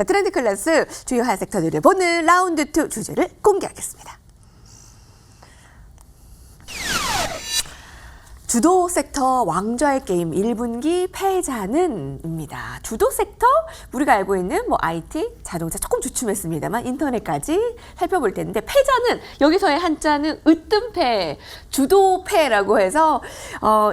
자, 트렌드 클래스 주요한 섹터들을 보는 라운드 2 주제를 공개하겠습니다. 주도 섹터 왕좌의 게임 1분기 패자는입니다. 주도 섹터 우리가 알고 있는 뭐 IT, 자동차 조금 주춤했습니다만 인터넷까지 살펴볼 텐데 패자는 여기서의 한자는 으뜸패, 주도패라고 해서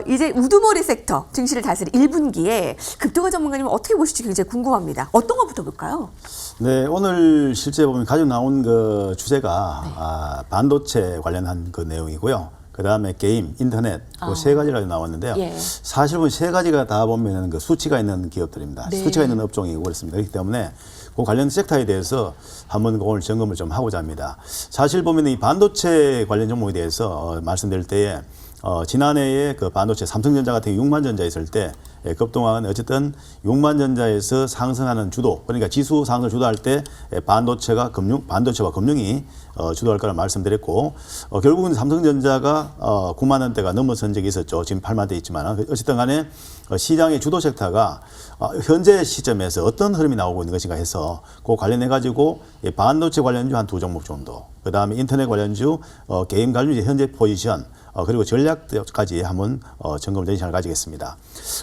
이제 우두머리 sek터 증시를 다스릴 1분기에 급등화 전문가님 어떻게 보실지 굉장히 궁금합니다. 어떤 것부터 볼까요? 네, 오늘 실제 보면 가지고 나온 그 주제가 반도체 관련한 그 내용이고요. 그 다음에 게임, 인터넷, 그 세 가지가 나왔는데요. 예. 사실 보면 세 가지가 다 보면은 그 수치가 있는 기업들입니다. 네. 수치가 있는 업종이고 그렇습니다. 그렇기 때문에 그 관련 섹터에 대해서 한번 오늘 점검을 좀 하고자 합니다. 사실 보면 이 반도체 관련 종목에 대해서 말씀드릴 때에 지난해에 그 반도체 삼성전자 같은 6만 전자 있을 때 급등화는 어쨌든 6만 전자에서 상승하는 주도, 그러니까 지수 상승을 주도할 때 반도체와 금융이 주도할 거라 말씀드렸고, 결국은 삼성전자가 9만 원대가 넘어선 적이 있었죠. 지금 8만 대 있지만 어쨌든 간에 시장의 주도 섹터가 현재 시점에서 어떤 흐름이 나오고 있는 것인가 해서 그 관련해 가지고 반도체 관련주 한 2종목 정도, 그 다음에 인터넷 관련주, 게임 관련주 현재 포지션, 그리고 전략까지 한번 점검 되는 시간을 가지겠습니다.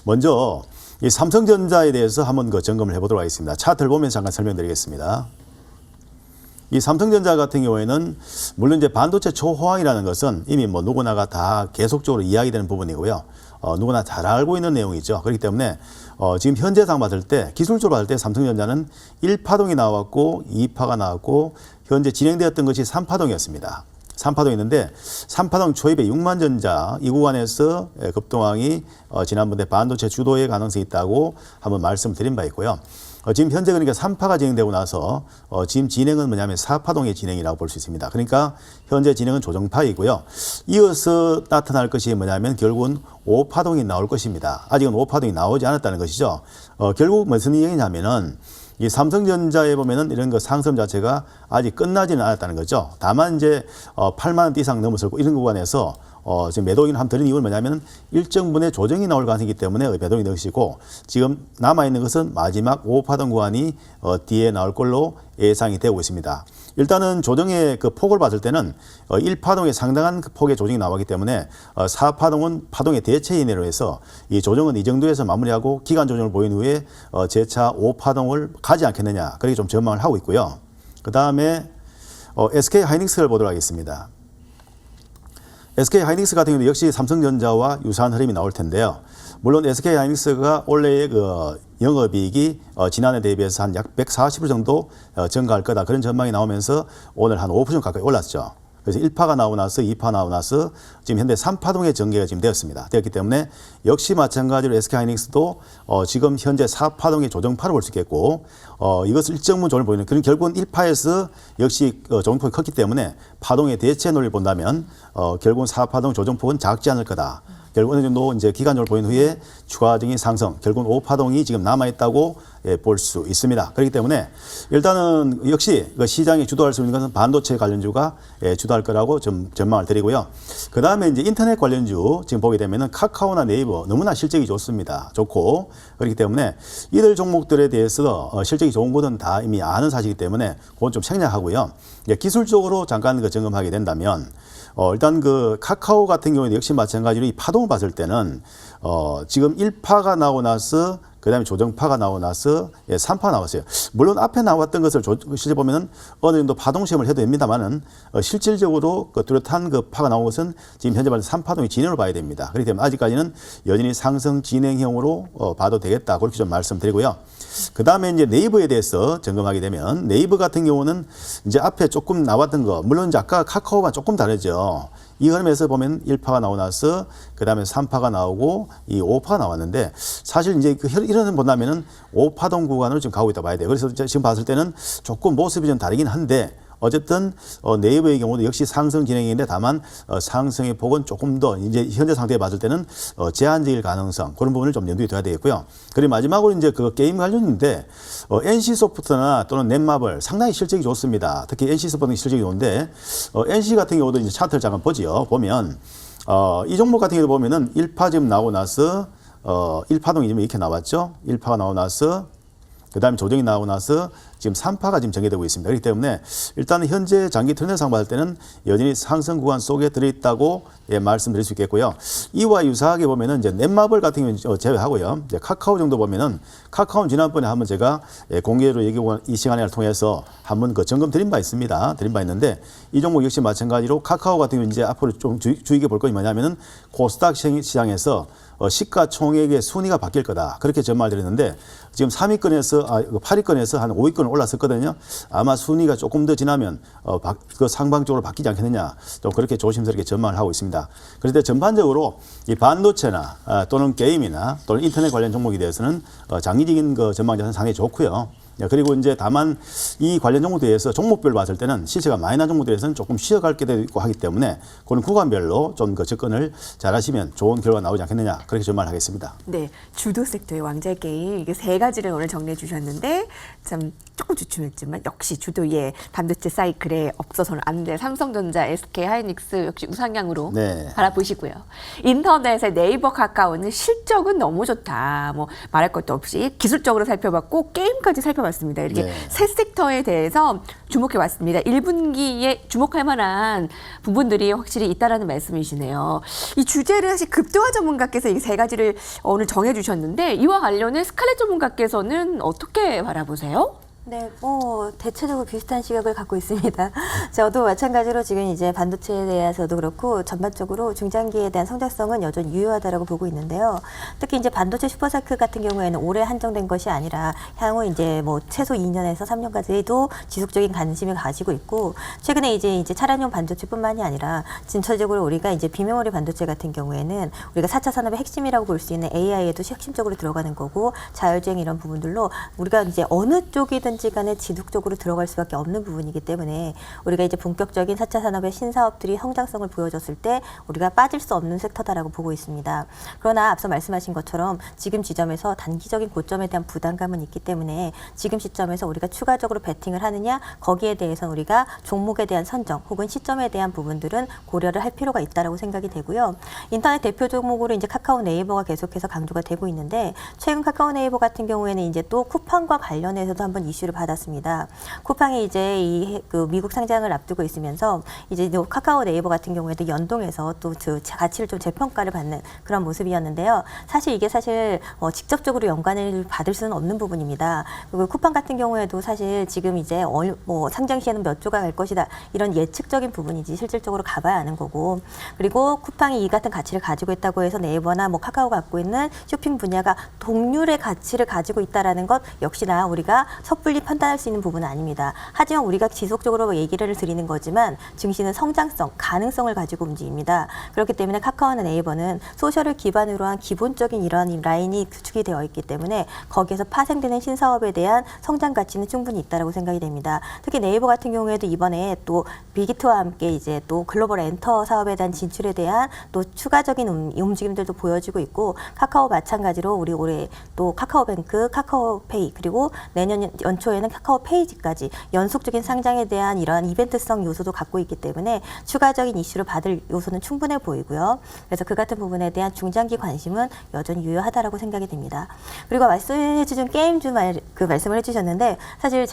먼저 이 삼성전자에 대해서 한번 그 점검을 해보도록 하겠습니다. 차트를 보면서 잠깐 설명드리겠습니다. 이 삼성전자 같은 경우에는 물론 이제 반도체 초호황이라는 것은 이미 뭐 누구나가 다 계속적으로 이야기되는 부분이고요. 누구나 잘 알고 있는 내용이죠. 그렇기 때문에 지금 현재상 봤을 때 기술적으로 봤을 때 삼성전자는 1파동이 나왔고 2파가 나왔고 현재 진행되었던 것이 3파동이었습니다. 3파동이 있는데 3파동 초입에 6만 전자 이 구간에서 급등황이 지난번에 반도체 주도의 가능성이 있다고 한번 말씀드린 바 있고요. 지금 현재 그러니까 3파가 진행되고 나서 지금 진행은 뭐냐면 4파동의 진행이라고 볼 수 있습니다. 그러니까 현재 진행은 조정파이고요. 이어서 나타날 것이 뭐냐면 결국은 5파동이 나올 것입니다. 아직은 5파동이 나오지 않았다는 것이죠. 결국 무슨 얘기냐면은 이 삼성전자에 보면은 이런 거 상승 자체가 아직 끝나지는 않았다는 거죠. 다만 이제 8만 원대 이상 넘어서고 이런 구간에서 지금 매도인을 한번 드린 이유는 뭐냐면 일정 분의 조정이 나올 가능성이기 때문에 매도인이 넣으시고 지금 남아있는 것은 마지막 5파동 구간이 뒤에 나올 걸로 예상이 되고 있습니다. 일단은 조정의 그 폭을 봤을 때는 1파동에 상당한 폭의 조정이 나왔기 때문에 4파동은 파동의 대체 이내로 해서 이 조정은 이 정도에서 마무리하고 기간 조정을 보인 후에 재차 5파동을 가지 않겠느냐 그렇게 좀 전망을 하고 있고요. 그 다음에 SK 하이닉스를 보도록 하겠습니다. SK 하이닉스 같은 경우도 역시 삼성전자와 유사한 흐름이 나올 텐데요. 물론 SK 하이닉스가 올해의 그 영업이익이 지난해 대비해서 한 약 140% 정도 증가할 거다. 그런 전망이 나오면서 오늘 한 5% 가까이 올랐죠. 그래서 1파가 나오고 나서 2파 나오고 나서 지금 현재 3파동의 전개가 지금 되었기 때문에 역시 마찬가지로 SK하이닉스도 지금 현재 4파동의 조정파로 볼 수 있겠고 이것을 일정 부분 조정을 보이는 그런 결국은 1파에서 역시 조정폭이 컸기 때문에 파동의 대체 논리를 본다면 결국은 4파동 조정폭은 작지 않을 거다. 결국 어느 정도 이제 기간적으로 보인 후에 추가적인 상승, 결국은 5파동이 지금 남아있다고 볼 수 있습니다. 그렇기 때문에 일단은 역시 그 시장이 주도할 수 있는 것은 반도체 관련주가 주도할 거라고 좀 전망을 드리고요. 그 다음에 이제 인터넷 관련주 지금 보게 되면은 카카오나 네이버 너무나 실적이 좋습니다. 좋고 그렇기 때문에 이들 종목들에 대해서 실적이 좋은 것은 다 이미 아는 사실이기 때문에 그건 좀 생략하고요. 기술적으로 잠깐 그 점검하게 된다면 일단 그 카카오 같은 경우에는 역시 마찬가지로 이 파동을 봤을 때는 지금 1파가 나오고 나서 그 다음에 조정파가 나오고 나서 3파 나왔어요. 물론 앞에 나왔던 것을 실제 보면은 어느 정도 파동 시험을 해도 됩니다만은 실질적으로 그 뚜렷한 그 파가 나온 것은 지금 현재 말해서 3파동의 진행을 봐야 됩니다. 그렇기 때문에 아직까지는 여전히 상승 진행형으로 봐도 되겠다. 그렇게 좀 말씀드리고요. 그 다음에 이제 네이버에 대해서 점검하게 되면 네이버 같은 경우는 이제 앞에 조금 나왔던 거, 물론 이제 아까 카카오와 조금 다르죠. 이 흐름에서 보면 1파가 나오고 나서 그 다음에 3파가 나오고 이 5파가 나왔는데 사실 이제 그 이런 흐름 본다면은 5파동 구간으로 지금 가고 있다 봐야 돼요. 그래서 지금 봤을 때는 조금 모습이 좀 다르긴 한데 어쨌든 네이버의 경우도 역시 상승 진행인데 다만 상승의 폭은 조금 더 이제 현재 상태에 봤을 때는 제한적일 가능성 그런 부분을 좀 염두에 둬야 되겠고요. 그리고 마지막으로 이제 그 게임 관련인데 NC소프트나 또는 넷마블 상당히 실적이 좋습니다. 특히 NC소프트는 실적이 좋은데 NC 같은 경우도 이제 차트를 잠깐 보지요. 보면 이 종목 같은 경우 보면은 1파 지금 나오고 나서 1파동이 지금 이렇게 나왔죠. 1파가 나오고 나서 그 다음에 조정이 나오고 나서 지금 3파가 지금 전개되고 있습니다. 그렇기 때문에 일단은 현재 장기 트렌드상 봤을 때는 여전히 상승 구간 속에 들어있다고 말씀드릴 수 있겠고요. 이와 유사하게 보면은 이제 넷마블 같은 경우는 제외하고요. 이제 카카오 정도 보면은 카카오는 지난번에 한번 제가 공개로 이 시간을 통해서 한번 그 점검 드린 바 있습니다. 드린 바 있는데 이 종목 역시 마찬가지로 카카오 같은 경우는 이제 앞으로 좀 주의 깊게 볼 것이 뭐냐면은 코스닥 시장에서 시가총액의 순위가 바뀔 거다. 그렇게 전망을 드렸는데 지금 3위권에서 8위권에서 한 5위권 올랐었거든요. 아마 순위가 조금 더 지나면 그 상방적으로 바뀌지 않겠느냐. 좀 그렇게 조심스럽게 전망을 하고 있습니다. 그런데 전반적으로 이 반도체나 또는 게임이나 또는 인터넷 관련 종목에 대해서는 장기적인 그 전망 자체는 상당히 좋고요. 그리고 이제 다만 이 관련 종목에 대해서 종목별로 봤을 때는 시세가 많이 난 종목에 대해서는 조금 쉬어갈 때도 있고 하기 때문에 그런 구간별로 좀 그 접근을 잘 하시면 좋은 결과가 나오지 않겠느냐 그렇게 전망을 하겠습니다. 네, 주도 섹터의 왕좌의 게임 이게 세 가지를 오늘 정리해 주셨는데 참 조금 주춤했지만 역시 주도의 반도체 사이클에 없어서는 안 될 삼성전자, SK 하이닉스 역시 우상향으로 네. 바라보시고요. 인터넷의 네이버 카카오는 실적은 너무 좋다. 뭐 말할 것도 없이 기술적으로 살펴봤고 게임까지 살펴봤습니다. 이렇게 네. 세 섹터에 대해서 주목해 왔습니다. 1분기에 주목할 만한 부분들이 확실히 있다라는 말씀이시네요. 이 주제를 사실 급등화 전문가께서 이 세 가지를 오늘 정해 주셨는데 이와 관련해 스칼렛 전문가께서는 어떻게 바라보세요? 네, 대체적으로 비슷한 시각을 갖고 있습니다. 저도 마찬가지로 지금 이제 반도체에 대해서도 그렇고 전반적으로 중장기에 대한 성장성은 여전히 유효하다라고 보고 있는데요. 특히 이제 반도체 슈퍼사이클 같은 경우에는 올해 한정된 것이 아니라 향후 이제 뭐 최소 2년에서 3년까지도 지속적인 관심을 가지고 있고 최근에 이제 차량용 반도체뿐만이 아니라 전체적으로 우리가 이제 비메모리 반도체 같은 경우에는 우리가 4차 산업의 핵심이라고 볼 수 있는 AI에도 핵심적으로 들어가는 거고 자율주행 이런 부분들로 우리가 이제 어느 쪽이든 간에 지속적으로 들어갈 수밖에 없는 부분이기 때문에 우리가 이제 본격적인 4차 산업의 신사업들이 성장성을 보여줬을 때 우리가 빠질 수 없는 섹터다라고 보고 있습니다. 그러나 앞서 말씀하신 것처럼 지금 지점에서 단기적인 고점에 대한 부담감은 있기 때문에 지금 시점에서 우리가 추가적으로 베팅을 하느냐 거기에 대해서 우리가 종목에 대한 선정 혹은 시점에 대한 부분들은 고려를 할 필요가 있다라고 생각이 되고요. 인터넷 대표 종목으로 이제 카카오 네이버가 계속해서 강조가 되고 있는데 최근 카카오 네이버 같은 경우에는 이제 또 쿠팡과 관련해서도 한번 이슈를 받았습니다. 쿠팡이 이제 그 미국 상장을 앞두고 있으면서 이제 카카오 네이버 같은 경우에도 연동해서 또 그 가치를 좀 재평가를 받는 그런 모습이었는데요. 사실 이게 직접적으로 연관을 받을 수는 없는 부분입니다. 그리고 쿠팡 같은 경우에도 사실 지금 이제 뭐 상장 시에는 몇 조가 갈 것이다 이런 예측적인 부분이지 실질적으로 가봐야 아는 거고 그리고 쿠팡이 이 같은 가치를 가지고 있다고 해서 네이버나 뭐 카카오가 갖고 있는 쇼핑 분야가 동률의 가치를 가지고 있다라는 것 역시나 우리가 섣불리 판단할 수 있는 부분은 아닙니다. 하지만 우리가 지속적으로 얘기를 드리는 거지만 증시는 성장성, 가능성을 가지고 움직입니다. 그렇기 때문에 카카오나 네이버는 소셜을 기반으로 한 기본적인 이런 라인이 구축이 되어 있기 때문에 거기에서 파생되는 신사업에 대한 성장 가치는 충분히 있다고 생각이 됩니다. 특히 네이버 같은 경우에도 이번에 또 빅히트와 함께 이제 또 글로벌 엔터 사업에 대한 진출에 대한 또 추가적인 움직임들도 보여지고 있고 카카오 마찬가지로 우리 올해 또 카카오뱅크, 카카오페이 그리고 내년 연초에는 카카오페이지까지 연속적인 상장에 대한 이러한 이벤트성 요소도 갖고 있기 때문에 추가적인 이슈를 받을 요소는 충분해 보이고요. 그래서 그 같은 부분에 대한 중장기 관심은 여전히 유효하다라고 생각이 됩니다. 그리고 말씀해 주신 게임주 말씀을 해주셨는데 사실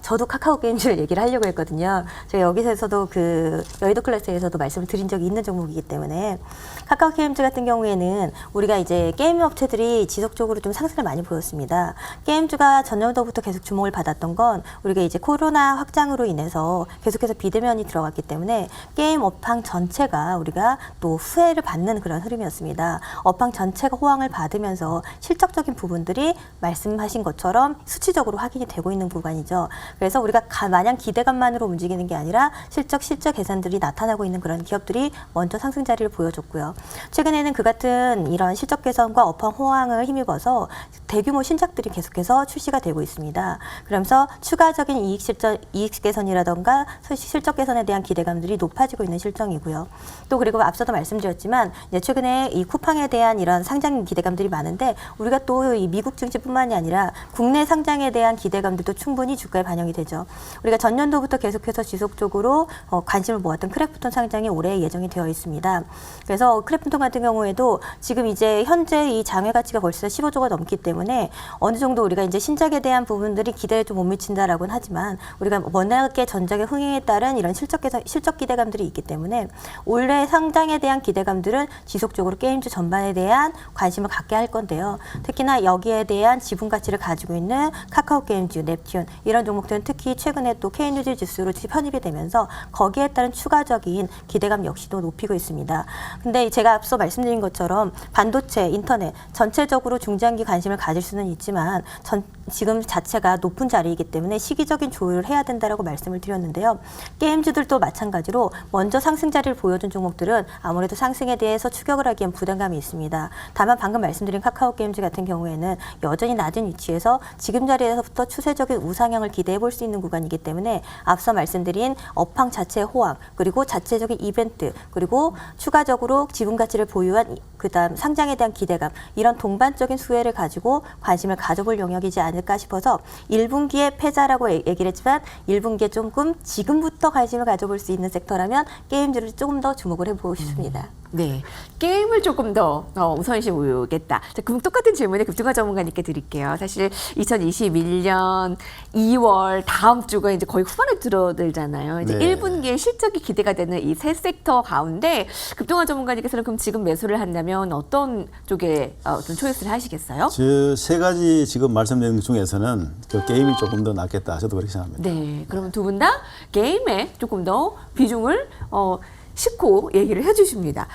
저도 카카오 게임주를 얘기를 하려고 했거든요. 제가 여기서도 그 여의도 클래스에서도 말씀을 드린 적이 있는 종목이기 때문에 카카오 게임즈 같은 경우에는 우리가 이제 게임 업체들이 지속적으로 좀 상승을 많이 보였습니다. 게임주가 전년도부터 계속 주목을 받았던 건 우리가 이제 코로나 확장으로 인해서 계속해서 비대면이 들어갔기 때문에 게임 업황 전체가 우리가 또 후회를 받는 그런 흐름이었습니다. 업황 전체가 호황을 받으면서 실적적인 부분들이 말씀하신 것처럼 수치적으로 확인이 되고 있는 구간이죠. 그래서 우리가 마냥 기대감만으로 움직이는 게 아니라 실적 개선들이 나타나고 있는 그런 기업들이 먼저 상승 자리를 보여줬고요. 최근에는 그 같은 이런 실적 개선과 업황 호황을 힘입어서 대규모 신작들이 계속해서 출시가 되고 있습니다. 그러면서 추가적인 이익 개선이라던가 실적 개선에 대한 기대감들이 높아지고 있는 실정이고요. 또 그리고 앞서도 말씀드렸지만 이제 최근에 이 쿠팡에 대한 이런 상장 기대감들이 많은데 우리가 또 이 미국 증시뿐만이 아니라 국내 상장에 대한 기대감들도 충분히 주가에 반영이 되죠. 우리가 전년도부터 계속해서 지속적으로 관심을 모았던 크래프톤 상장이 올해 예정이 되어 있습니다. 그래서 크래프톤 같은 경우에도 지금 이제 현재 이 장외 가치가 벌써 15조가 넘기 때문에 어느 정도 우리가 이제 신작에 대한 부분들이 기대에 좀 못 미친다라고는 하지만 우리가 워낙에 전작의 흥행에 따른 이런 실적 기대감들이 있기 때문에 올해 상장에 대한 기대감들은 지속적으로 게임주 전반에 대한 관심을 갖게 할 건데요. 특히나 여기에 대한 지분 가치를 가지고 있는 카카오 게임즈, 넵튠 이런 종목들은 특히 최근에 또 K뉴질 지수로 편입이 되면서 거기에 따른 추가적인 기대감 역시도 높이고 있습니다. 근데 제가 앞서 말씀드린 것처럼 반도체, 인터넷 전체적으로 중장기 관심을 가질 수는 있지만 지금 자체가 높은 자리이기 때문에 시기적인 조율을 해야 된다라고 말씀을 드렸는데요. 게임주들도 마찬가지로 먼저 상승 자리를 보여준 종목들은 아무래도 상승에 대해서 추격을 하기엔 부담감이 있습니다. 다만 방금 말씀드린 카카오 게임즈 같은 경우에는 여전히 낮은 위치에서 지금 자리에서부터 추세적인 우상향을 기대해 볼 수 있는 구간이기 때문에 앞서 말씀드린 업황 자체의 호황 그리고 자체적인 이벤트 그리고 추가적으로 지분 가치를 보유한 그다음 상장에 대한 기대감 이런 동반적인 수혜를 가지고 관심을 가져볼 영역이지 않을까 싶어서 1분기에 패자라고 얘기를 했지만 1분기에 조금 지금부터 관심을 가져볼 수 있는 섹터라면 게임들을 조금 더 주목을 해보고 싶습니다. 네, 게임을 조금 더 우선시 보겠다. 자, 그럼 똑같은 질문을 금융가 전문가님께 드릴게요. 사실 2021년 2월 다음 주가 이제 거의 후반에 들어들잖아요. 이제 네. 1분기에 실적이 기대가 되는 이 세 섹터 가운데 금융가 전문가님께서는 그럼 지금 매수를 한다면 어떤 쪽에 좀 초이스를 하시겠어요? 저 세 가지 지금 말씀드린 것 중에서는 그 게임이 조금 더 낫겠다. 저도 그렇게 생각합니다. 네, 그러면 두 분 다 게임에 조금 더 비중을 싣고 얘기를 해주십니다.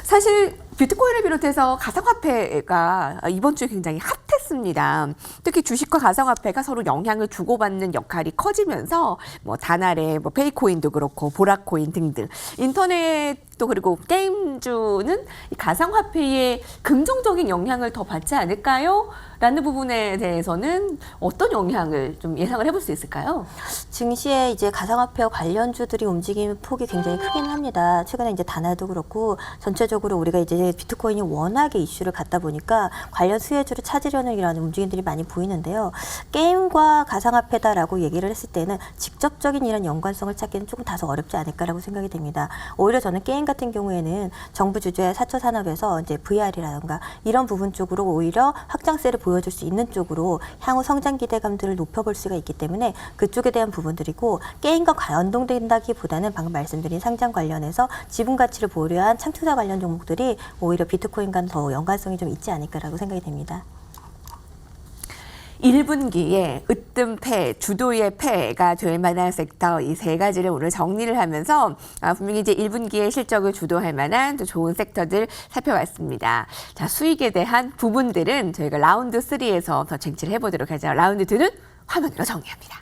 사실 비트코인을 비롯해서 가상화폐가 이번 주에 굉장히 핫했습니다. 특히 주식과 가상화폐가 서로 영향을 주고받는 역할이 커지면서 뭐 다나레, 뭐 페이코인도 그렇고 보라코인 등등 인터넷도 그리고 게임주는 이 가상화폐에 긍정적인 영향을 더 받지 않을까요? 라는 부분에 대해서는 어떤 영향을 좀 예상을 해볼 수 있을까요? 증시에 이제 가상화폐와 관련주들이 움직이는 폭이 굉장히 크긴 합니다. 최근에 이제 다나도 그렇고 전체적으로 우리가 이제 비트코인이 워낙에 이슈를 갖다 보니까 관련 수혜주를 찾으려는 이런 움직임들이 많이 보이는데요. 게임과 가상화폐다라고 얘기를 했을 때는 직접적인 이런 연관성을 찾기는 조금 다소 어렵지 않을까라고 생각이 됩니다. 오히려 저는 게임 같은 경우에는 정부 주주의 4차 산업에서 이제 VR이라든가 이런 부분 쪽으로 오히려 확장세를 보여줄 수 있는 쪽으로 향후 성장 기대감들을 높여볼 수가 있기 때문에 그쪽에 대한 부분들이고 게임과 연동된다기보다는 방금 말씀드린 상장 관련해서 지분 가치를 보유한 창투자 관련 종목들이 오히려 비트코인과는 더 연관성이 좀 있지 않을까라고 생각이 됩니다. 1분기에 으뜸패, 주도의 패가 될 만한 섹터 이 세 가지를 오늘 정리를 하면서 분명히 이제 1분기에 실적을 주도할 만한 또 좋은 섹터들 살펴봤습니다. 자, 수익에 대한 부분들은 저희가 라운드 3에서 더 쟁취를 해보도록 하죠. 라운드 2는 화면으로 정리합니다.